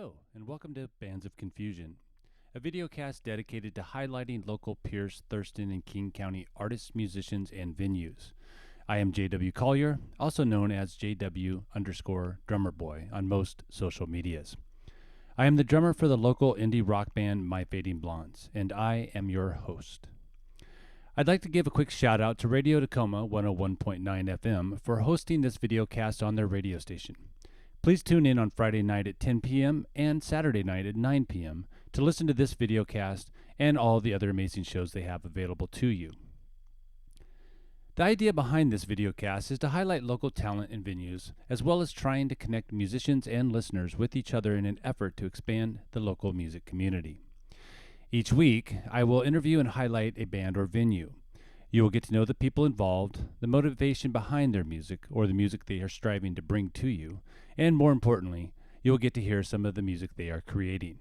Hello, and welcome to Bands of Confusion, a videocast dedicated to highlighting local Pierce, Thurston, and King County artists, musicians, and venues. I am J.W. Collier, also known as JW_DrummerBoy on most social medias. I am the drummer for the local indie rock band My Fading Blondes, and I am your host. I'd like to give a quick shout out to Radio Tacoma 101.9 FM for hosting this videocast on their radio station. Please tune in on Friday night at 10 p.m. and Saturday night at 9 p.m. to listen to this videocast and all the other amazing shows they have available to you. The idea behind this videocast is to highlight local talent and venues, as well as trying to connect musicians and listeners with each other in an effort to expand the local music community. Each week, I will interview and highlight a band or venue. You will get to know the people involved, the motivation behind their music, or the music they are striving to bring to you, and more importantly, you will get to hear some of the music they are creating.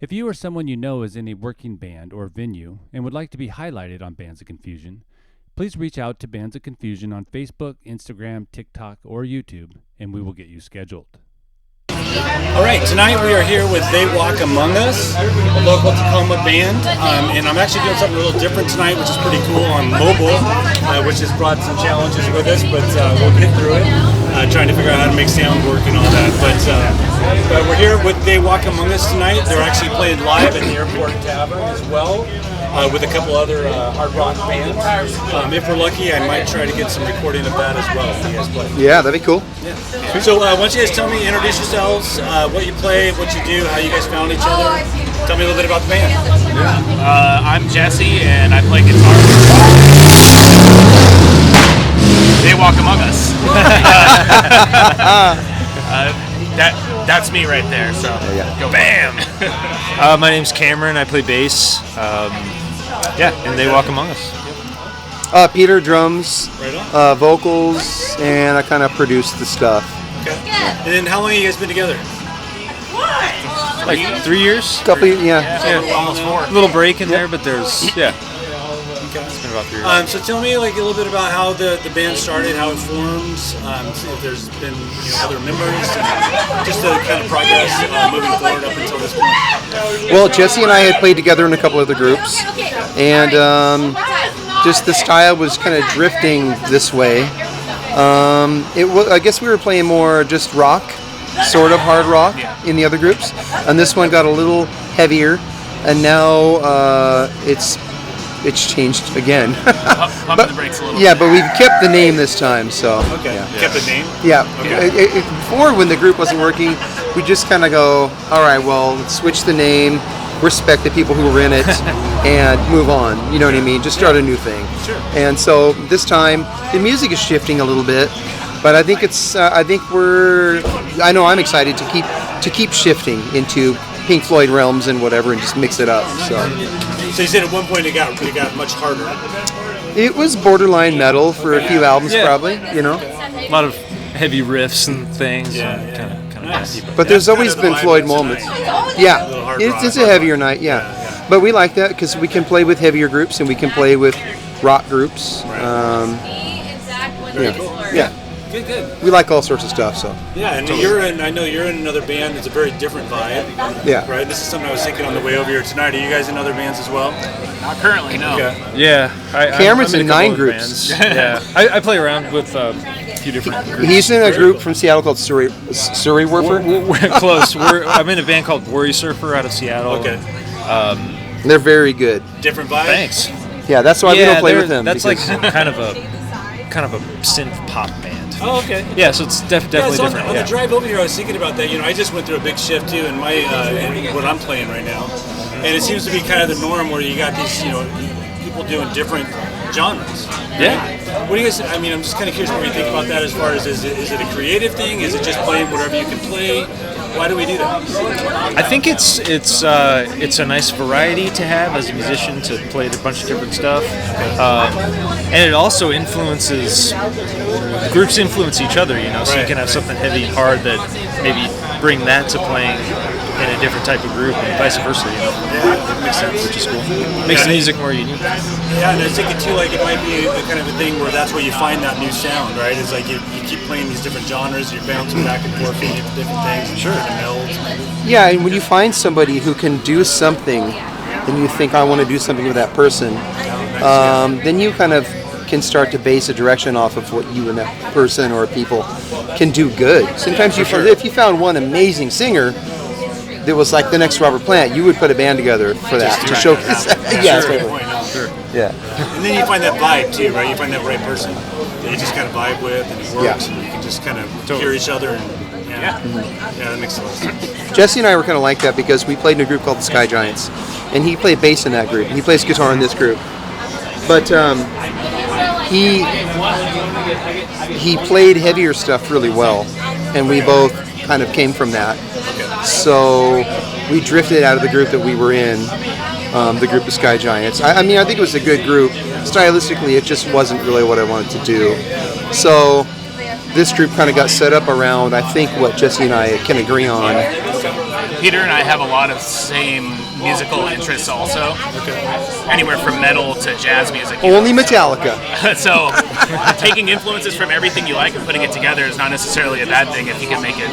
If you or someone you know is in a working band or venue and would like to be highlighted on Bands of Confusion, please reach out to Bands of Confusion on Facebook, Instagram, TikTok, or YouTube, and we will get you scheduled. All right, tonight we are here with They Walk Among Us, a local Tacoma band, and I'm actually doing something a little different tonight, which is pretty cool on mobile, which has brought some challenges with us, but we'll get through it, trying to figure out how to make sound work and all that. But we're here with They Walk Among Us tonight. They're actually playing live at the Airport Tavern as well, with a couple other hard rock bands. If we're lucky, I might try to get some recording of that as well if you guys play. Yeah, that'd be cool. Yeah. So why don't you guys tell me, introduce yourselves, what you play, what you do, how you guys found each other. Tell me a little bit about the band. I'm Jesse, and I play guitar. They Walk Among Us. That's me right there, so go bam! My name's Cameron, I play bass. And They Walk Among Us. Peter drums, vocals, and I kind of produce the stuff. Okay. And then how long have you guys been together? Like 3 years? Couple, yeah. Almost 4. A little break in there, but there's, Okay. it's been about 3 years. So tell me like a little bit about how the band started, how it forms, if there's been other members, and just the kind of progress moving forward up until this point. Well, Jesse and I had played together in a couple other groups, and just the style was kind of drifting this way. I guess we were playing more just rock, sort of hard rock in the other groups, and this one got a little heavier, and now it's changed again. Pumping the brakes a little. Yeah, but we've kept the name this time, so. Okay. Kept the name? Yeah. Okay. Before, when the group wasn't working, we just kind of go, all right, well, let's switch the name, respect the people who were in it, and move on. You know what I mean? Just start a new thing. Sure. And so this time, the music is shifting a little bit, but I think I know I'm excited to keep shifting into Pink Floyd realms and whatever, and just mix it up. So you said at one point it got much harder. it was borderline metal for a few albums, probably. You know. A lot of heavy riffs and things. Yeah. Kind of Nice. nasty, But there's always kind of the been vibe Floyd of tonight. moments. A Yeah, little hard it's rock. a heavier night. Yeah, but we like that because we can play with heavier groups and we can play with rock groups. Very cool. Yeah, Good. we like all sorts of stuff. So Yeah, and I know you're in another band that's a very different vibe. yeah, Right? This is something I was thinking on the way over here tonight. Are you guys in other bands as well? Not currently, no. Okay. Yeah. Cameron's I'm in a couple 9 of groups. bands. Yeah. I play around with a few different groups. He's in a group from Seattle called Surrey Wurfer. We're close. I'm in a band called Worry Surfer out of Seattle. Okay. They're very good. Different vibe? Thanks. Yeah, that's why we don't play with them. That's like because- kind of a synth pop band. Oh, okay. Yeah, so it's definitely So different. on the drive over here, I was thinking about that. I just went through a big shift too in my in what I'm playing right now, and it seems to be kind of the norm where you got these people doing different genres. Yeah. What do you guys? I mean, I'm just kind of curious what you think about that. As far as is it a creative thing? Is it just playing whatever you can play? Why do we do that? I think it's a nice variety to have as a musician to play a bunch of different stuff, and it also influences groups influence each other. So you can have something heavy and hard that maybe bring that to playing in a different type of group and vice versa, you know? Yeah, that makes sense. Which is cool. Makes the music more unique. Yeah, and I think it too, like it might be the kind of a thing where that's where you find that new sound, right? It's like you keep playing these different genres, you're bouncing back and forth from different things, and sure, melds. Yeah, and when you find somebody who can do something, and you think, I want to do something with that person, then you kind of can start to base a direction off of what you and that person or people can do good. Sometimes if you found one amazing singer that was like the next Robert Plant, you would put a band together for that to showcase that. Yeah, Sure. Yeah. And then you find that vibe too, right? You find that right person that you just kind of vibe with, and it works, and you can just kind of hear each other. And, yeah, that makes a lot of sense. Jesse and I were kind of like that because we played in a group called the Sky Giants, and he played bass in that group. He plays guitar in this group, but he played heavier stuff really well, and we both kind of came from that. So we drifted out of the group that we were in, the group of Sky Giants. I mean, I think it was a good group. Stylistically, it just wasn't really what I wanted to do. So this group kind of got set up around, I think, what Jesse and I can agree on. Peter and I have a lot of same musical interests also. Anywhere from metal to jazz music. Only Metallica. So taking influences from everything you like and putting it together is not necessarily a bad thing if you can make it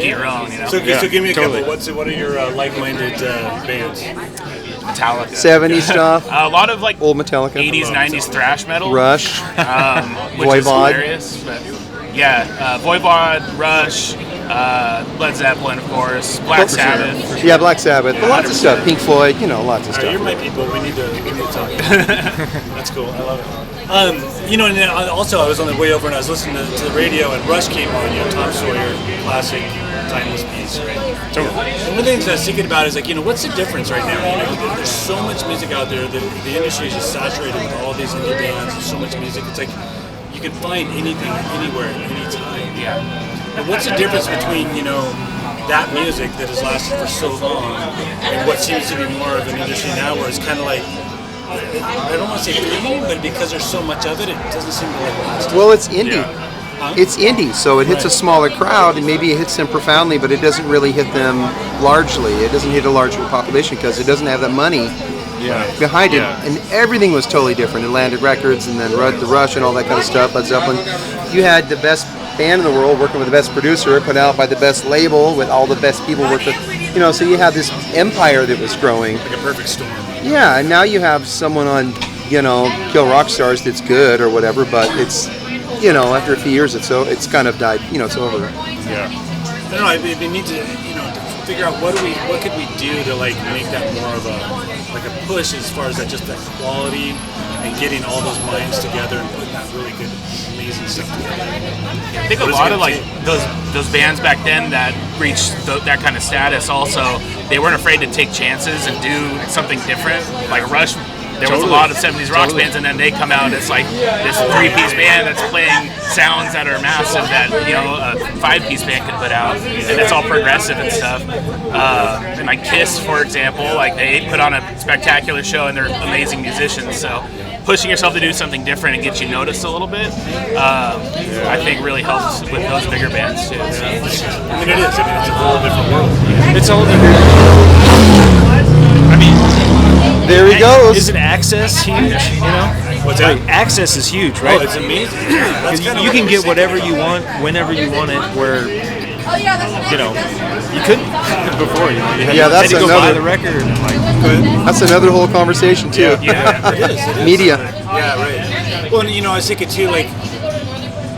your own, you know? So give me a couple. What are your like-minded bands? Metallica. 70s stuff. A lot of like old Metallica. 80s, 90s thrash metal. Rush. Which is hilarious. But yeah, Voivod, Rush, Led Zeppelin, of course, Black Sabbath. Yeah, Black Sabbath. Lots of stuff. Pink Floyd, lots of stuff. You're my people. We need to talk. That's cool. I love it. And also I was on the way over and I was listening to the radio and Rush came on. Tom Sawyer, classic, timeless piece, right? Totally. And one of the things I was thinking about is what's the difference right now? There's so much music out there. The industry is just saturated with all these indie bands. There's so much music. It's like you can find anything, anywhere, anytime. Yeah. And what's the difference between, that music that has lasted for so long and what seems to be more of an industry now where it's kind of like, I don't want to say fleeting, but because there's so much of it, it doesn't seem to last. Well, it's indie. Yeah. It's indie, so it hits a smaller crowd, and maybe it hits them profoundly, but it doesn't really hit them largely. It doesn't hit a larger population because it doesn't have that money behind it. And everything was totally different. Atlantic Records, and then the Rush and all that kind of stuff, Led Zeppelin. You had the best band in the world working with the best producer, put out by the best label with all the best people working. So you had this empire that was growing. Like a perfect storm. Yeah, and now you have someone on, Kill Rock Stars that's good or whatever, but it's, after a few years it's kind of died, it's over. Yeah. I don't know, we need to, to figure out what could we do to make that more of a push as far as just that quality and getting all those minds together and putting that really good, amazing stuff together. I think a lot of those bands back then that reached that kind of status also, they weren't afraid to take chances and do something different. Like Rush, there was a lot of 70s rock bands, and then they come out as this 3-piece band that's playing sounds that are massive that a 5-piece band could put out, and it's all progressive and stuff. And Kiss, for example, they put on a spectacular show, and they're amazing musicians. So pushing yourself to do something different and get you noticed a little bit, I think really helps with those bigger bands too. So. I mean, it is. It's a whole different world. It's a whole different. There he goes. Isn't access huge? What's that? Access is huge, right? Oh, it's amazing. You can get whatever you want, whenever you want it, where you couldn't before. You had to go buy the record. That's another whole conversation too. Yeah, it is. Media. Yeah, right. Well, I was thinking too,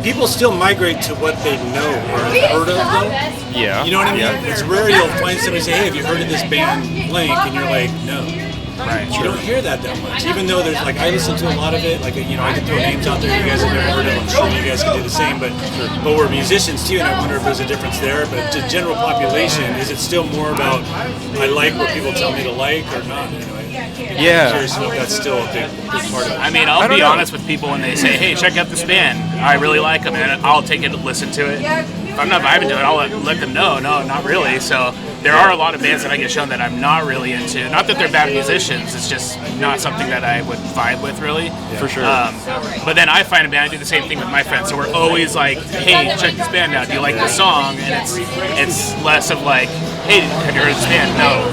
people still migrate to what they know or have heard of them. Yeah. You know what I mean? Yeah. It's rare you'll find somebody say, hey, have you heard of this band blank? And you're like, no. Right. You don't hear that much. Even though there's I listen to a lot of it. I can throw names out there you guys have never heard of. I'm sure you guys can do the same. But we're musicians too, and I wonder if there's a difference there. But to general population, is it still more about I like what people tell me to like or not? I'm curious if that's still a big part of it. I mean, I'll be honest with people when they say, hey, check out this band. I really like them, and I'll take it and listen to it. if I'm not vibing to it, I'll let them know. No, not really. So there are a lot of bands that I get shown that I'm not really into. Not that they're bad musicians, it's just not something that I would vibe with really. For sure. But then I find a band, I do the same thing with my friends. So we're always like, hey, check this band out. Do you like this song? And it's less of like, hey, have you heard of this band? No,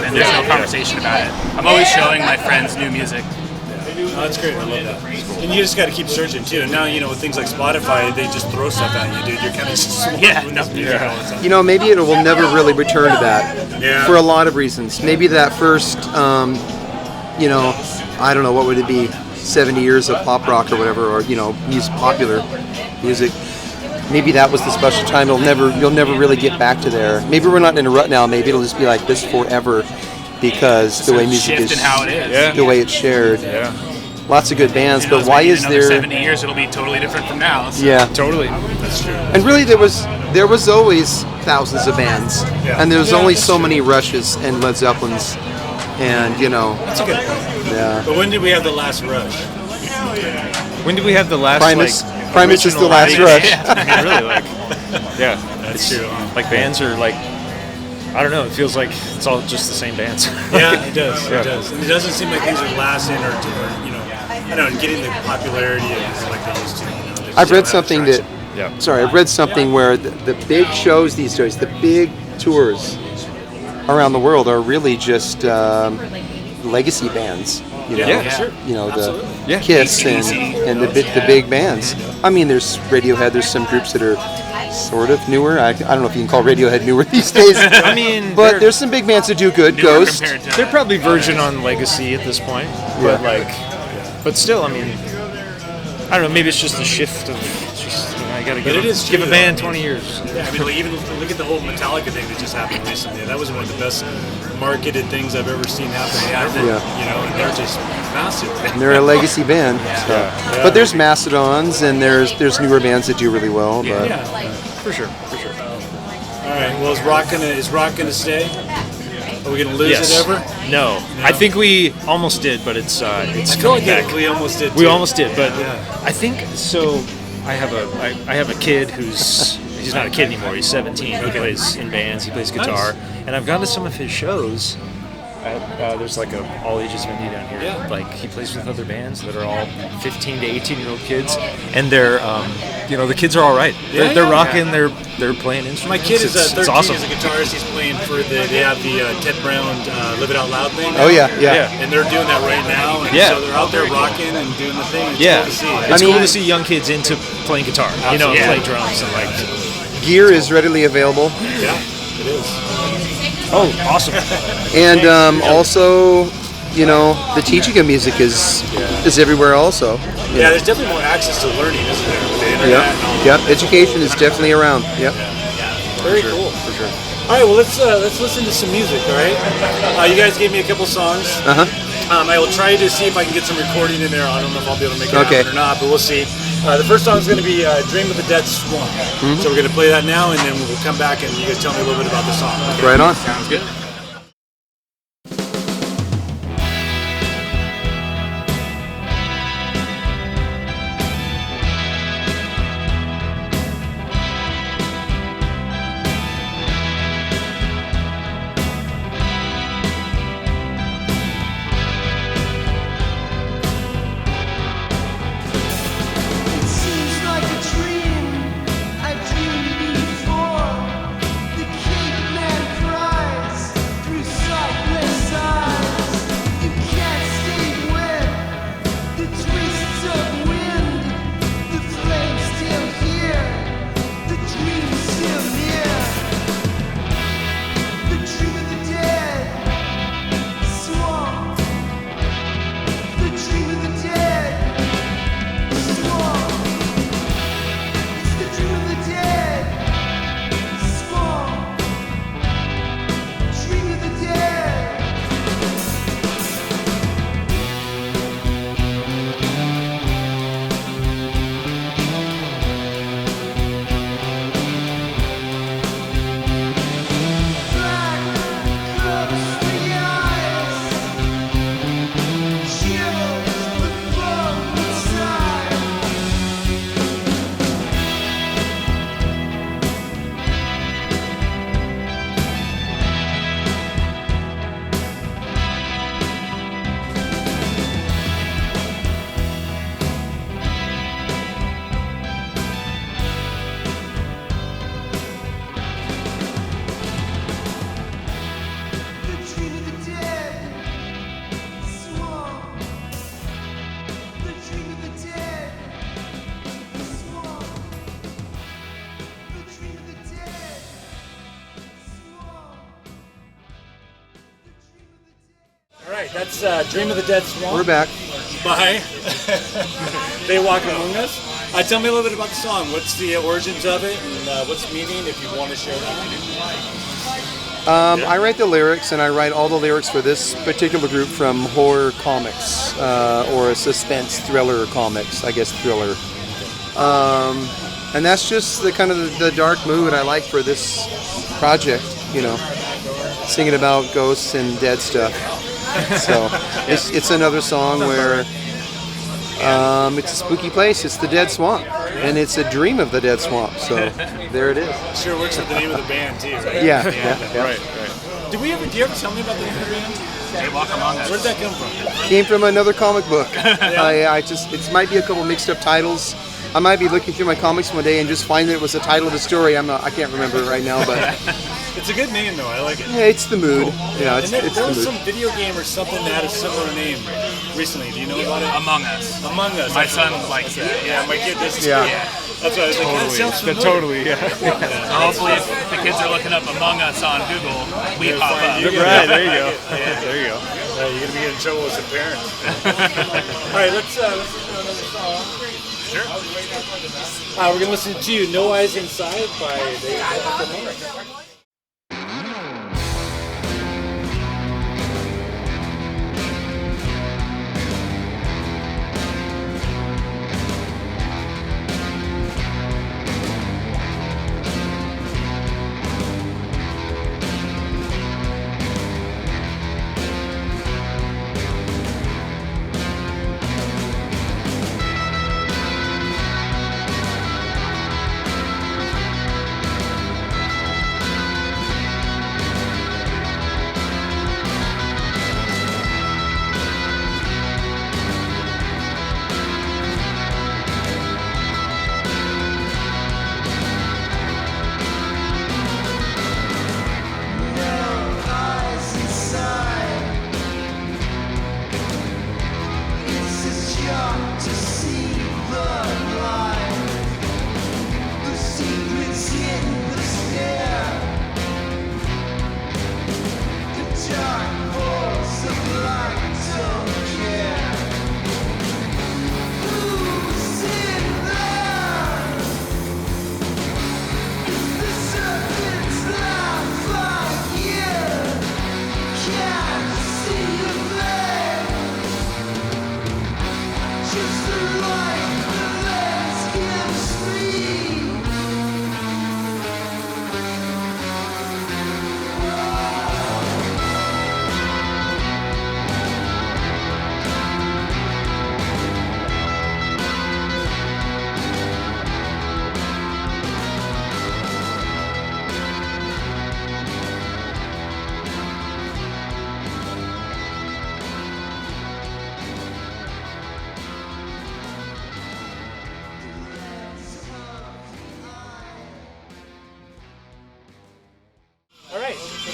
and there's no conversation about it. I'm always showing my friends new music. Oh, that's great. I love that. And you just got to keep searching too. And now, with things like Spotify, they just throw stuff at you, dude. You're kind of just all the time. Maybe it will never really return to that. Yeah. For a lot of reasons. Maybe that first, I don't know, what would it be? 70 years of pop rock or whatever, or popular music. Maybe that was the special time. You'll never really get back to there. Maybe we're not in a rut now. Maybe it'll just be like this forever, because the way music is, how it is. the way it's shared. Yeah. Lots of good bands, but Maybe why in is another there? 70 years, it'll be totally different from now. So. Yeah, Totally. That's true. and really there was always thousands of bands, and there was only so many Rushes and Led Zeppelins, and That's a good point. yeah. But when did we have the last Rush? When did we have the last Primus is the last Rush. Really, yeah. That's true. Like bands are like, I don't know. It feels like it's all just the same bands. Yeah, it does. Yeah. It does. And it doesn't seem like things are lasting or getting the popularity like they used to. I've read something that. Yeah. Sorry, I've read something where the big shows these days, the big tours around the world, are really just legacy bands. Yeah, sure. The Kiss and the big bands. I mean, there's Radiohead. There's some groups that are sort of newer. I don't know if you can call Radiohead newer these days. I mean, but there's some big bands that do good. Ghost. They're probably verging on legacy at this point. But but still, I mean, I don't know. Maybe it's just a shift of. I gotta give a band 20 years. Yeah, I mean, even look at the whole Metallica thing that just happened recently. That was one of the best marketed things I've ever seen happen ever. Yeah. And they're just massive. And they're a legacy band. So. Yeah. But there's Mastodons, and there's newer bands that do really well. But For sure. All right. Well, is rock gonna stay? Are we gonna lose it ever? No. I think we almost did, but it's I feel coming like back. we almost did. We too. almost did, but Yeah. I think so. I have a kid he's not a kid anymore. He's 17. He plays in bands. He plays guitar, and I've gone to some of his shows. There's like a all ages venue down here. Yeah. Like he plays with other bands that are all 15 to 18-year-old kids, and they're the kids are all right. They're rocking. They're playing instruments. My kid is 13. It's awesome. He's a guitarist. He's playing for they have the Ted Brown Live It Out Loud thing. Oh yeah. And they're doing that right now. And so they're out there rocking and doing the thing. It's cool to see. It's cool to see young kids into playing guitar. And play drums and like. Gear is readily available. Yeah, it is. Oh, awesome. And also, the teaching of music is everywhere also. Yeah, there's definitely more access to learning, isn't there? With the internet and all Yep. Education is definitely around. Yep. Very cool. For sure. All right, well, let's listen to some music, all right? You guys gave me a couple songs. Uh-huh. I will try to see if I can get some recording in there. I don't know if I'll be able to make it Okay. happen or not, but we'll see. The first song is going to be Dream of a Dead Swan. So we're going to play that now, and then we'll come back and you guys tell me a little bit about the song. Okay? Right on. Sounds good. It seems like a dream I dreamed before. The caveman cries. right, that's Dream of the Dead Swamp. We're back. By They Walk Among Us. Tell me a little bit about the song. What's the origins of it, and what's the meaning, if you want to share that? I write the lyrics, and I write all the lyrics for this particular group from horror comics, or suspense thriller comics, I guess thriller. And that's just the kind of the dark mood I like for this project, you know, singing about ghosts and dead stuff. So it's another song where it's a spooky place. It's the Dead Swamp, and it's a dream of the Dead Swamp. So there it is. Sure works with the name of the band too, right? Yeah. Right. Do you ever tell me about the name of the band? They Walk Among Us. Where did that come from? Came from another comic book. It might be a couple mixed up titles. I might be looking through my comics one day and just find that it was the title of the story. I can't remember it right now, but it's a good name though. I like it. yeah, it's the mood. Yeah, it's there the was mood. some video game or something that had a similar name recently. Do you know about it? Among Us. Among Us. My son likes that. Yeah, my kid does. Yeah. That's why I was like, that sounds familiar. Totally, yeah. So hopefully, if the kids are looking up Among Us on Google, we pop up. Right, there you go. There you go. You're gonna be in trouble with some parents. All right, let's listen to another song. Sure. We're gonna listen to "No Eyes Inside" by They Walk Among Us.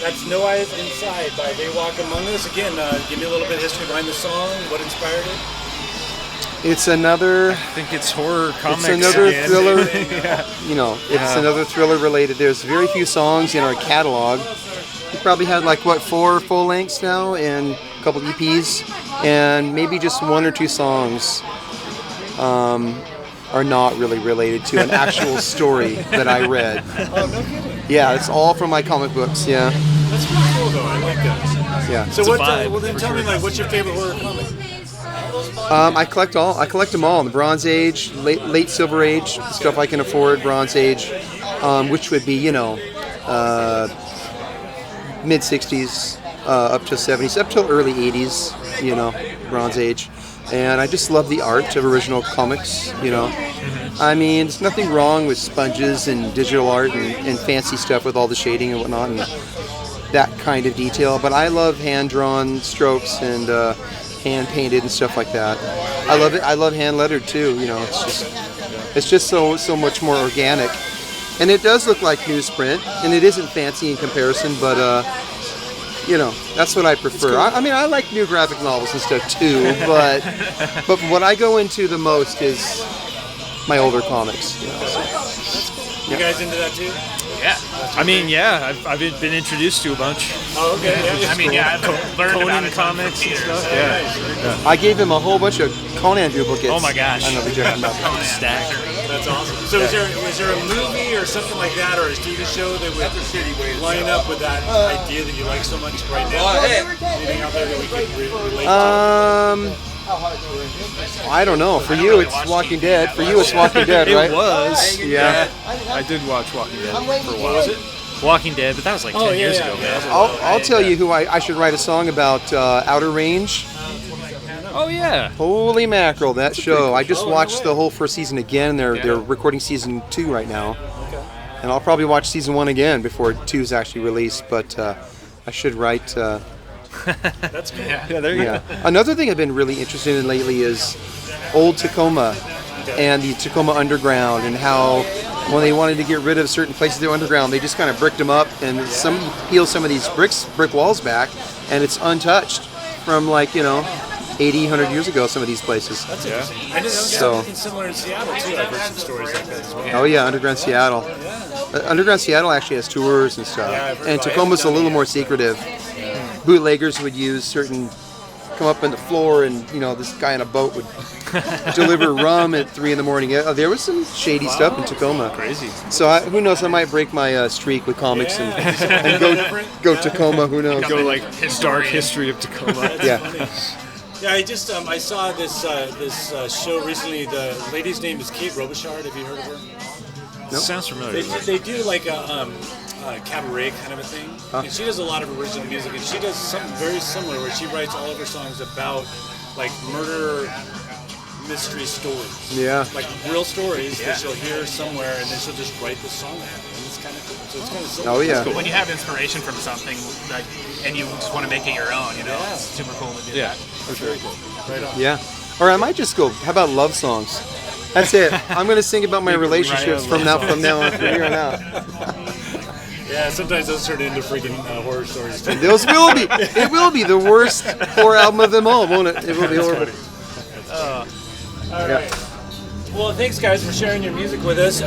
That's No Eyes Inside by They Walk Among Us. Again, give me a little bit of history behind the song, what inspired it? It's another. I think it's horror comics. It's another again. thriller. Yeah. You know, it's another thriller related. There's very few songs in our catalog. We probably had 4 full lengths now and a couple EPs, and maybe just 1 or 2 songs are not really related to an actual story that I read. Oh, no kidding. Yeah, it's all from my comic books. Yeah. That's really cool, though. I like that. Yeah. So, vibe, then tell me, what's your favorite horror comic? I collect them all. The Bronze Age, late Silver Age, stuff I can afford. Bronze Age, which would be mid '60s up to '70s, up till early '80s. Bronze Age, and I just love the art of original comics. I mean, there's nothing wrong with sponges and digital art and fancy stuff with all the shading and whatnot and that kind of detail. But I love hand-drawn strokes and hand-painted and stuff like that. I love it. I love hand-lettered too. It's just so much more organic, and it does look like newsprint, and it isn't fancy in comparison. But that's what I prefer. I mean, I like new graphic novels and stuff too, but what I go into the most is my older comics. That's cool. You guys into that too? Yeah. I mean, yeah, I've been introduced to a bunch. Oh, okay. Yeah, I mean, yeah, I've learned about Conan it comics and from Peter. stuff. Yeah. I gave him a whole bunch of Conan duplicates. Oh my gosh. I know what you're talking about. Stack. That's awesome. So is there a movie or something like that, or a TV show that would line up with that idea that you like so much right now? Anything out there that we could relate to? I don't know. For you, it's Walking Dead. For you, it's Walking Dead, right? It was. Yeah. I did watch Walking Dead for a while. Was it? Walking Dead, but that was like 10 years ago, man. I'll tell you who I should write a song about. Outer Range. Oh yeah. Holy mackerel, that show. I just watched the whole first season again. They're recording season 2 right now. And I'll probably watch season 1 again before 2 is actually released, but I should write... That's cool. Yeah, there you go. Another thing I've been really interested in lately is old Tacoma and the Tacoma Underground, and how when they wanted to get rid of certain places that were underground, they just kind of bricked them up and peeled some of these brick walls back, and it's untouched from 80, 100 years ago, some of these places. That's interesting. I didn't know something similar in Seattle, too. I've heard some stories like that as well. Oh yeah, Underground Seattle. Underground Seattle actually has tours and stuff. And Tacoma's a little more secretive. Bootleggers would come up on the floor, and this guy on a boat would deliver rum at 3 in the morning. There was some shady stuff in Tacoma. Crazy. So who knows? I might break my streak with comics and go Tacoma. Who knows? Go dark history of Tacoma. Yeah. Yeah, I just I saw this show recently. The lady's name is Kate Robichard. Have you heard of her? Nope. Sounds familiar. They do like a cabaret kind of a thing, and she does a lot of original music, and she does something very similar where she writes all of her songs about murder mystery stories. Yeah. Like real stories that she'll hear somewhere, and then she'll just write the song about it. And it's kind of cool. So it's kind of similar. Oh yeah. When you have inspiration from something, and you just want to make it your own, it's super cool to do that. That's very cool. Right on. Yeah. Or I might just go. How about love songs? That's it. I'm gonna sing about my relationships from now on, from here on out. Yeah, sometimes those turn into freaking horror stories too. Those will be. It will be the worst horror album of them all, won't it? It will be horrible. All right. Well, thanks guys for sharing your music with us.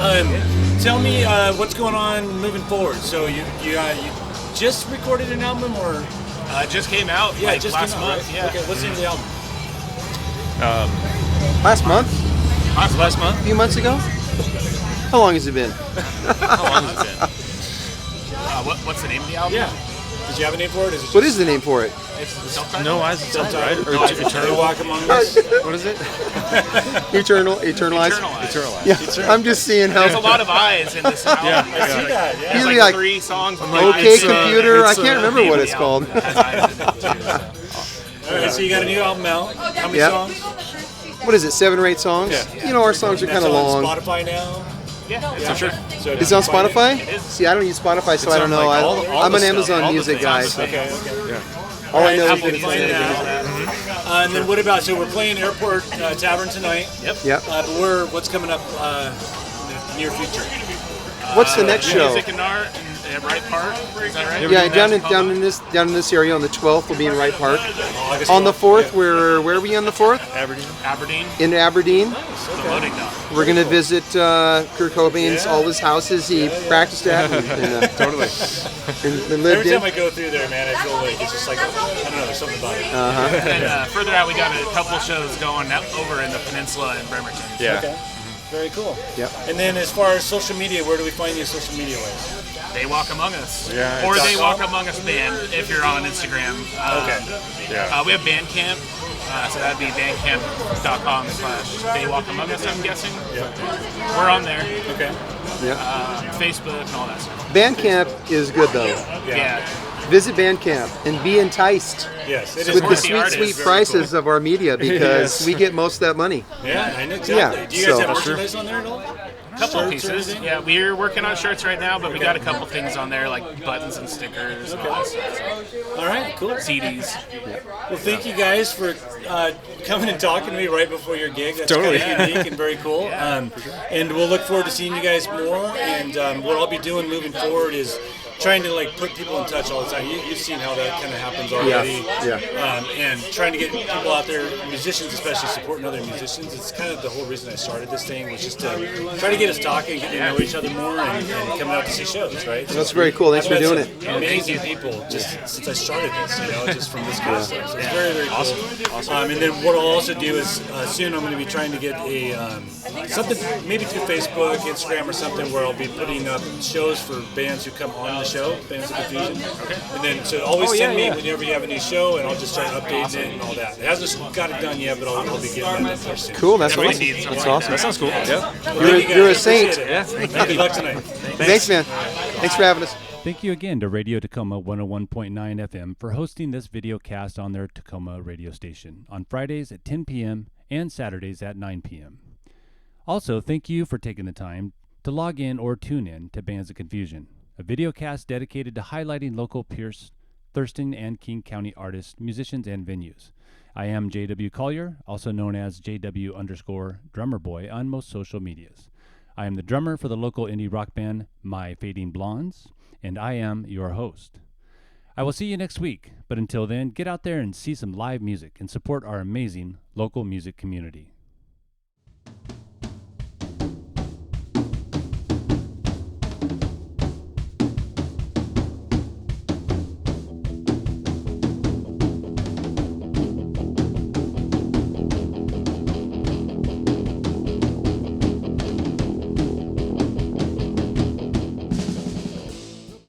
Tell me what's going on moving forward. So you just recorded an album, or Just came out just last came out, month. right? Yeah. Okay, what's the name of the album? Last month? Last month? A few months ago? How long has it been? How long has it been? What's the name of the album? Yeah. Did you have a name for it? Is it What is the name for it? It's self-titled. No Eyes Inside, right? Or They Eternal? Walk Among Us? What is it? Eternalized. Eternal Eyes. Eternal Eyes. Yeah, I'm just seeing how. There's a lot of eyes in this album. Yeah. I see that, yeah. There's Really, like like, 3 songs. With Okay, eyes. computer. I it's, can't remember what it's The called. album has eyes in it, too, so. All right, so you got a new album out. How many Yep. songs? What is it? 7 or 8 songs? Yeah. Our songs are That's kind of on long. Spotify now. Yeah, Yeah, sure. So Is it on Spotify? It is. See, I don't use Spotify, so I don't on, know. like, all I'm the an stuff, Amazon all the Music things. guy. It's So on Okay. all I know is Apple that can it's find it on now. And then what about? So we're playing Airport Tavern tonight. Yep. But what's coming up in the near future? What's the next show? Music and art at Wright Park. Is that right? Yeah, down in this area on the 12th, we'll be in Wright Park. August On the 12th. 4th, where are we on the 4th? Aberdeen. In Aberdeen. The loading dock. We're gonna visit Kurt Cobain's all his houses he practiced at and Totally. and lived Every in. time I go through there, man, I feel like it's just like, I don't know, there's something about it. And further out, we got a couple shows going over in the peninsula in Bremerton. Yeah. Okay. Very cool. Yep. And then as far as social media, where do we find you social media wise? They Walk Among Us. Yeah, Or it's- They Walk Among Us Band if you're on Instagram. Okay. Yeah. We have Bandcamp. So that'd be bandcamp.com/They Walk Among Us, I'm guessing. Yeah. We're on there. Okay. Facebook and all that stuff. Bandcamp is good though. Yeah. Visit Bandcamp and be enticed Yes, it is. with the worth the sweet, art. sweet It's very prices of our media because Yes. we get most of that money. Yeah, I know exactly. Yeah, Do you guys so- have merchandise on there at all? Couple Shirts or pieces. anything? Yeah, we're working on shirts right now, but we got a couple things on there like buttons and stickers and all that stuff. All right, cool. CDs. Well, thank you guys for coming and talking to me right before your gig. That's Totally. kind of unique and very cool. And we'll look forward to seeing you guys more. And what I'll be doing moving forward is trying to like put people in touch all the time. You've seen how that kind of happens already. And trying to get people out there, musicians especially, supporting other musicians. It's kind of the whole reason I started this thing, was just to try to get us talking, get to know each other more, and coming out to see shows, right? So That's very cool. Thanks for doing it. Amazing people just since I started this, just from this kind of stuff. So it's very, very cool. And then what I'll also do is soon I'm going to be trying to get a something, maybe through Facebook, Instagram, or something, where I'll be putting up shows for bands who come on the show, Bands of Confusion. Okay. And then so always send me whenever you have a new show, and I'll just start updating it and all that. It hasn't got it done yet, but I'll be getting that done there soon. Cool. That's awesome. That's awesome. That sounds cool. Yeah. You're a saint. Yeah. Good luck tonight. Thanks, man. Thanks for having us. Thank you again to Radio Tacoma 101.9 FM for hosting this video cast on their Tacoma radio station on Fridays at 10 p.m. and Saturdays at 9 p.m. Also, thank you for taking the time to log in or tune in to Bands of Confusion, a video cast dedicated to highlighting local Pierce, Thurston, and King County artists, musicians, and venues. I am J.W. Collier, also known as JW_drummerboy on most social medias. I am the drummer for the local indie rock band My Fading Blondes, and I am your host. I will see you next week, but until then, get out there and see some live music and support our amazing local music community.